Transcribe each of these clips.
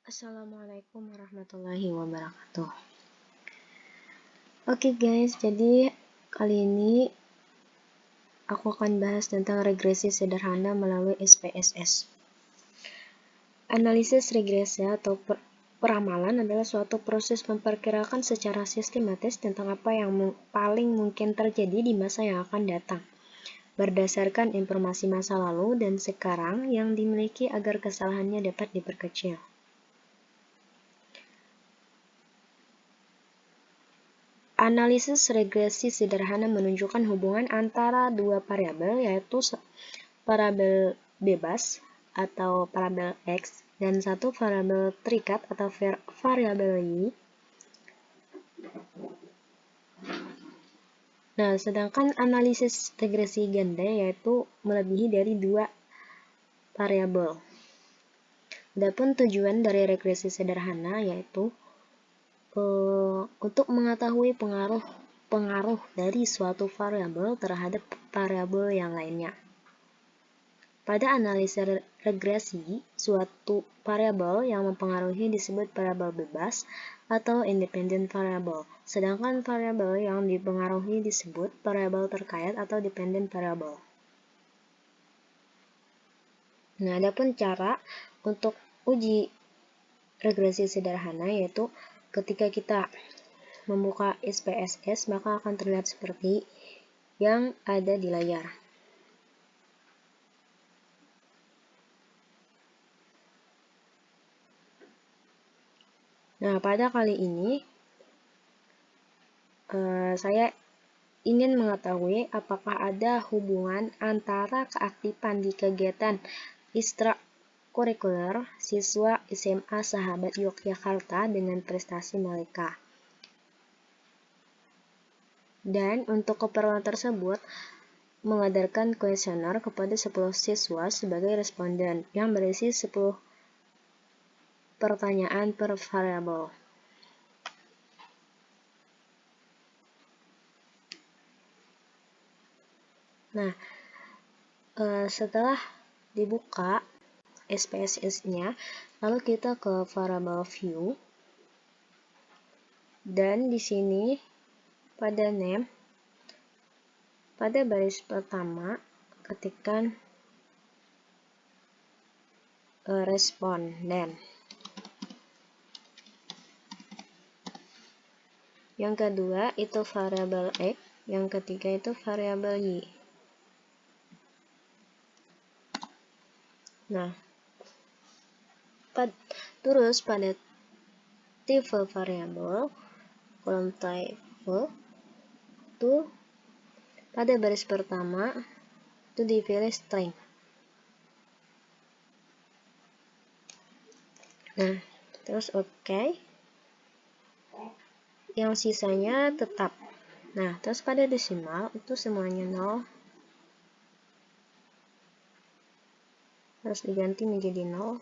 Assalamualaikum warahmatullahi wabarakatuh. Oke guys, jadi kali ini aku akan bahas tentang regresi sederhana melalui SPSS. Analisis regresi atau peramalan adalah suatu proses memperkirakan secara sistematis tentang apa yang paling mungkin terjadi di masa yang akan datang, berdasarkan informasi masa lalu dan sekarang yang dimiliki agar kesalahannya dapat diperkecil. Analisis regresi sederhana menunjukkan hubungan antara dua variabel, yaitu variabel bebas atau variabel X dan satu variabel terikat atau variabel Y. Nah, sedangkan analisis regresi ganda yaitu melebihi dari dua variabel. Adapun tujuan dari regresi sederhana yaitu untuk mengetahui pengaruh dari suatu variabel terhadap variabel yang lainnya. Pada analisis regresi, suatu variabel yang mempengaruhi disebut variabel bebas atau independent variable, sedangkan variabel yang dipengaruhi disebut variabel terkait atau dependent variable. Nah, adapun cara untuk uji regresi sederhana yaitu ketika kita membuka SPSS, maka akan terlihat seperti yang ada di layar. Nah, pada kali ini saya ingin mengetahui apakah ada hubungan antara keaktifan di kegiatan ekstrakurikuler siswa SMA Sahabat Yogyakarta dengan prestasi mereka. Dan untuk keperluan tersebut, mengedarkan kuesioner kepada 10 siswa sebagai responden yang berisi 10 pertanyaan per variabel. Nah, setelah dibuka SPSS-nya, lalu kita ke variable view, dan di sini pada name, pada baris pertama ketikkan responden. Yang kedua itu variabel X, yang ketiga itu variabel Y. Nah, terus pada tipe variabel, kolom type itu pada baris pertama itu dipilih string. Nah, terus oke. Yang sisanya tetap. Nah, terus pada desimal itu semuanya 0. Harus diganti menjadi 0.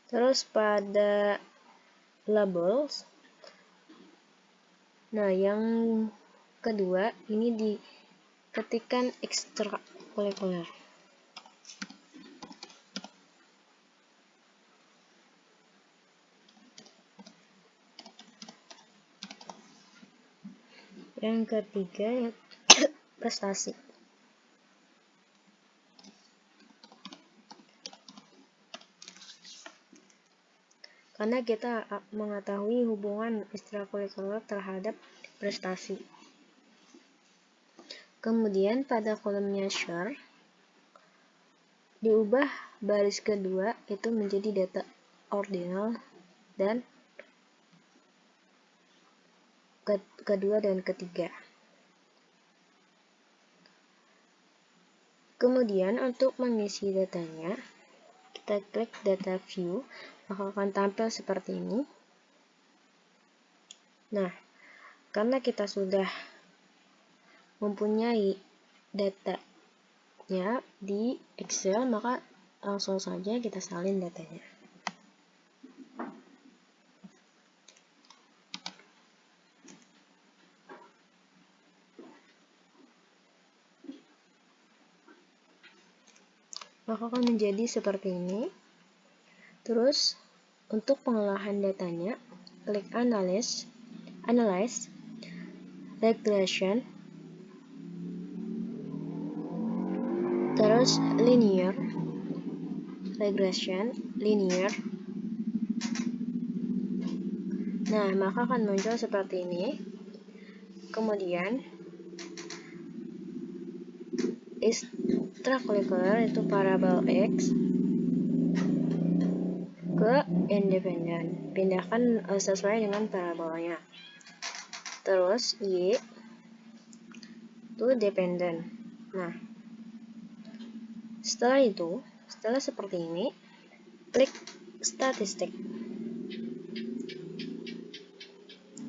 Terus pada labels, nah yang kedua ini diketikkan ekstrakurikuler. Yang ketiga prestasi. Karena kita mengetahui hubungan ekstrakurikuler terhadap prestasi. Kemudian pada kolomnya share, diubah baris kedua itu menjadi data ordinal dan kedua dan ketiga. Kemudian untuk mengisi datanya, kita klik data view, maka akan tampil seperti ini. Nah, karena kita sudah mempunyai datanya di Excel, maka langsung saja kita salin datanya. Maka akan menjadi seperti ini. Terus, untuk pengolahan datanya, klik Analyze, Regression, terus Linear Regression, Linear. Nah, maka akan muncul seperti ini. Kemudian, extracurricular itu variabel X ke independen, pindahkan sesuai dengan parabolanya. Terus Y itu dependent. Nah, setelah seperti ini, klik statistik.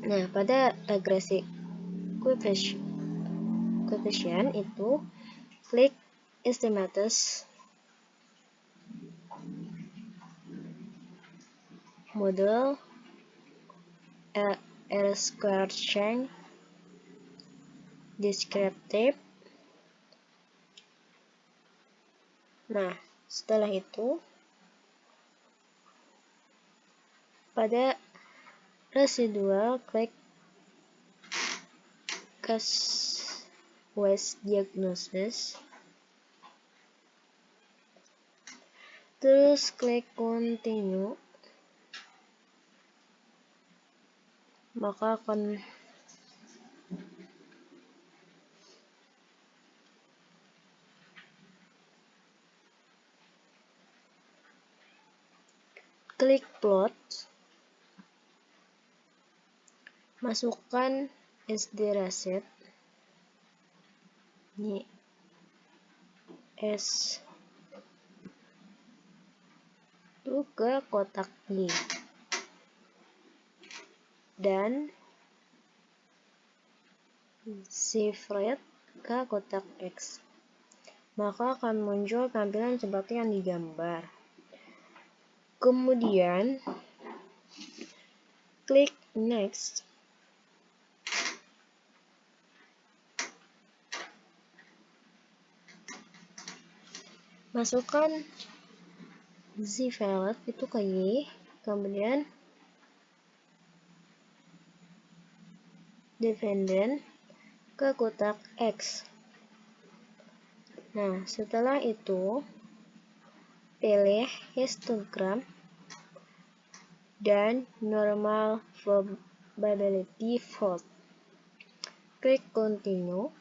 Nah, pada regresi coefficient itu klik estimates model R-squared change descriptive. Nah, setelah itu pada residual klik case wise diagnosis, terus klik continue, maka akan klik plot, masukkan SD reset, ini S itu ke kotak Y dan shift ke kotak X, maka akan muncul tampilan seperti yang digambar. Kemudian klik next, masukkan z-value itu ke Y, kemudian dependent ke kotak X. Nah, setelah itu pilih histogram dan normal probability fold. Klik continue.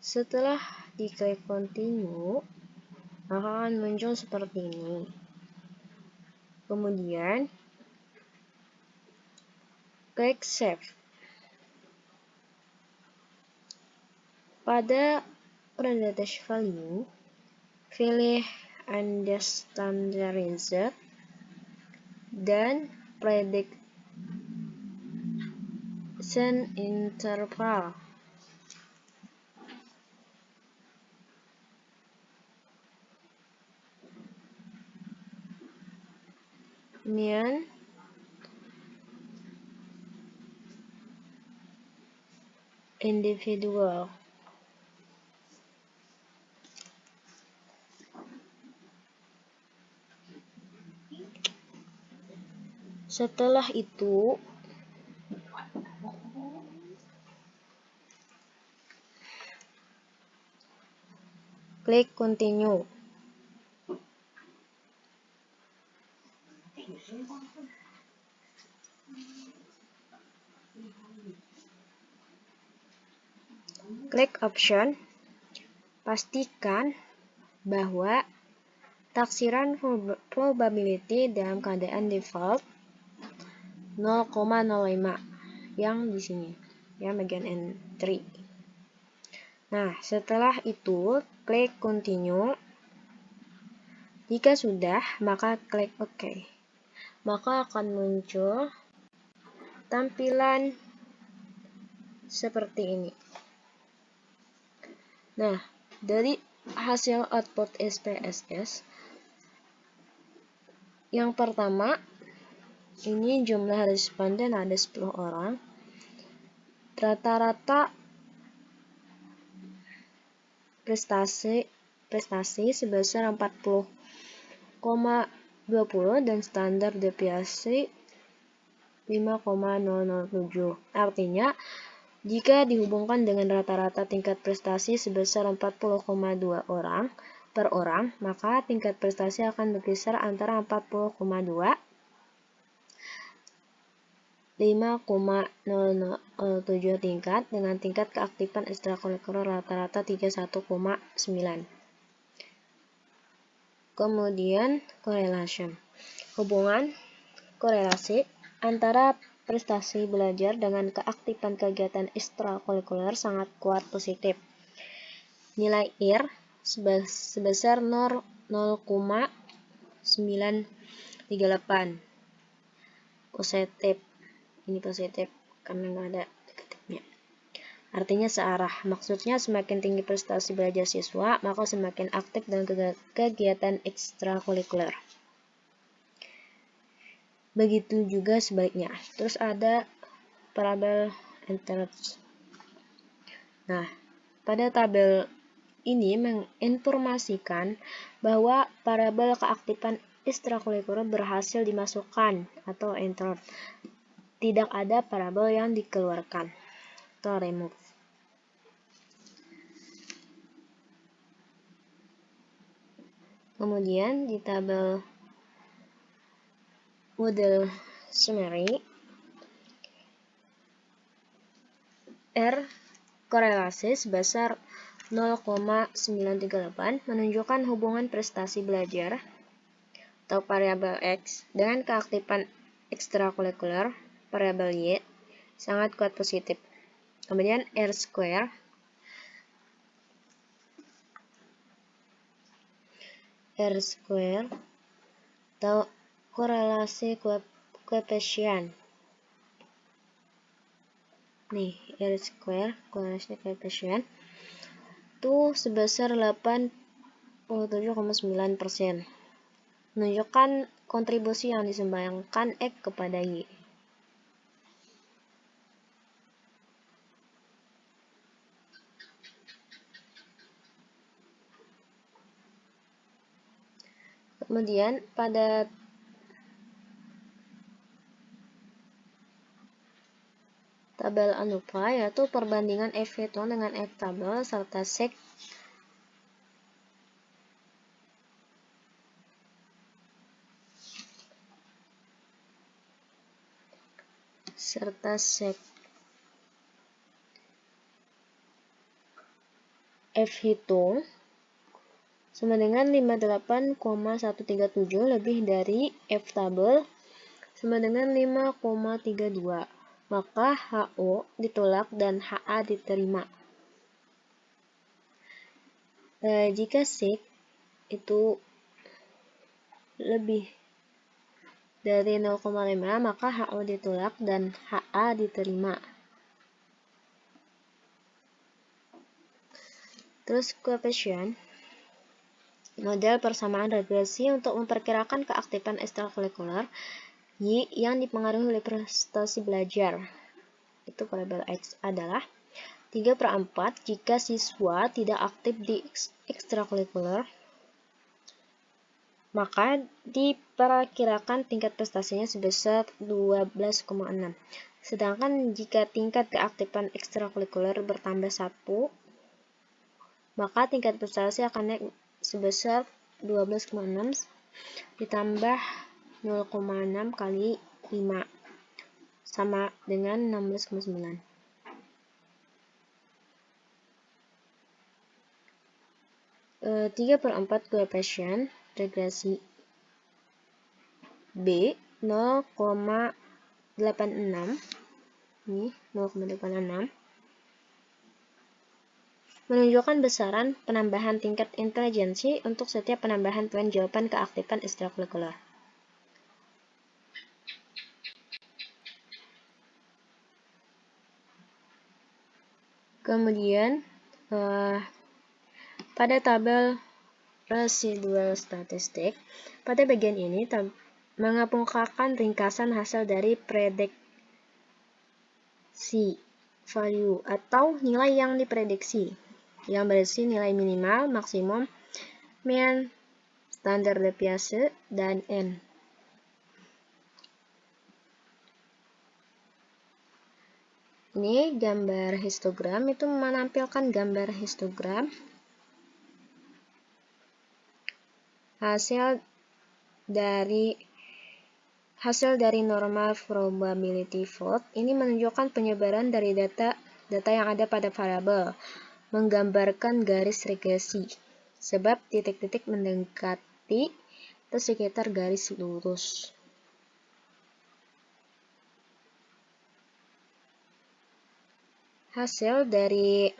Setelah diklik continue, maka akan muncul seperti ini. Kemudian klik save. Pada percentage value, pilih unstandardized dan prediction interval. Kemudian individual. Setelah itu klik continue. Klik option. Pastikan bahwa taksiran probability dalam keadaan default 0,05 yang di sini, ya, bagian entry. Nah, setelah itu klik continue. Jika sudah, maka klik OK. Maka akan muncul tampilan seperti ini. Nah, dari hasil output SPSS, yang pertama, ini jumlah responden ada 10 orang. Rata-rata prestasi sebesar 40,5 5,20 dan standar deviasi 5,007. Artinya, jika dihubungkan dengan rata-rata tingkat prestasi sebesar 40,2 orang per orang, maka tingkat prestasi akan berkisar antara 40,2 5,007 tingkat dengan tingkat keaktifan ekstrakurikuler rata-rata 31,9. Kemudian correlation. Hubungan korelasi antara prestasi belajar dengan keaktifan kegiatan ekstrakurikuler sangat kuat positif. Nilai IR sebesar 0,938. Positif. Ini positif karena nggak ada negatifnya. Artinya searah. Maksudnya semakin tinggi prestasi belajar siswa, maka semakin aktif dalam kegiatan ekstrakurikuler. Begitu juga sebaliknya. Terus ada parabel interest. Nah, pada tabel ini menginformasikan bahwa parabel keaktifan ekstrakurikuler berhasil dimasukkan atau entered. Tidak ada parabel yang dikeluarkan atau remove. Kemudian di tabel model summary, R korelasi sebesar 0,938 menunjukkan hubungan prestasi belajar atau variabel X dengan keaktifan ekstrakurikuler variabel Y sangat kuat positif. Kemudian R square atau korelasi koefisien. Nih, R square korelasi koefisien itu sebesar 87,9%. Menunjukkan kontribusi yang disumbangkan X kepada Y. Kemudian pada tabel ANUPA yaitu perbandingan F-hitung dengan F-tabel serta sek F-hitung sama dengan 58,137 lebih dari F-tabel sama dengan 5,32. Maka HO ditolak dan HA diterima. Jika sek itu lebih dari 0,5 maka HO ditolak dan HA diterima. Terus koefisien model persamaan regresi untuk memperkirakan keaktifan ekstrakurikuler Y yang dipengaruhi oleh prestasi belajar. Itu variabel X adalah 3/4 jika siswa tidak aktif di ekstrakurikuler, maka diperkirakan tingkat prestasinya sebesar 12,6. Sedangkan jika tingkat keaktifan ekstrakurikuler bertambah 1, maka tingkat prestasi akan naik sebesar 12,6 ditambah 0,6 kali 5 sama dengan 16,9. E, 3/4 koefisien regresi B 0,86 ini 0,86 menunjukkan besaran penambahan tingkat intelijensi untuk setiap penambahan poin jawaban keaktifan ekstrakurikuler. Kemudian pada tabel residual statistik, pada bagian ini mengemukakan ringkasan hasil dari prediksi value atau nilai yang diprediksi, yang berisi nilai minimal, maksimum, mean, standar deviasi, dan N. Ini gambar histogram, itu menampilkan gambar histogram hasil dari normal probability plot. Ini menunjukkan penyebaran dari data yang ada pada variabel, menggambarkan garis regresi, sebab titik-titik mendekati atau sekitar garis lurus. Hasil dari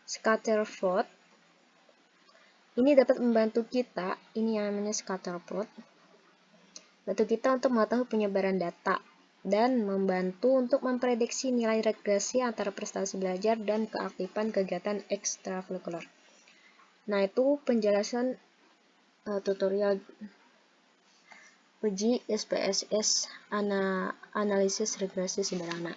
scatter plot ini dapat membantu kita, ini yang namanya scatter plot, bantu kita untuk mengetahui penyebaran data dan membantu untuk memprediksi nilai regresi antara prestasi belajar dan keaktifan kegiatan ekstrakurikuler. Nah, itu penjelasan tutorial uji SPSS analisis regresi sederhana.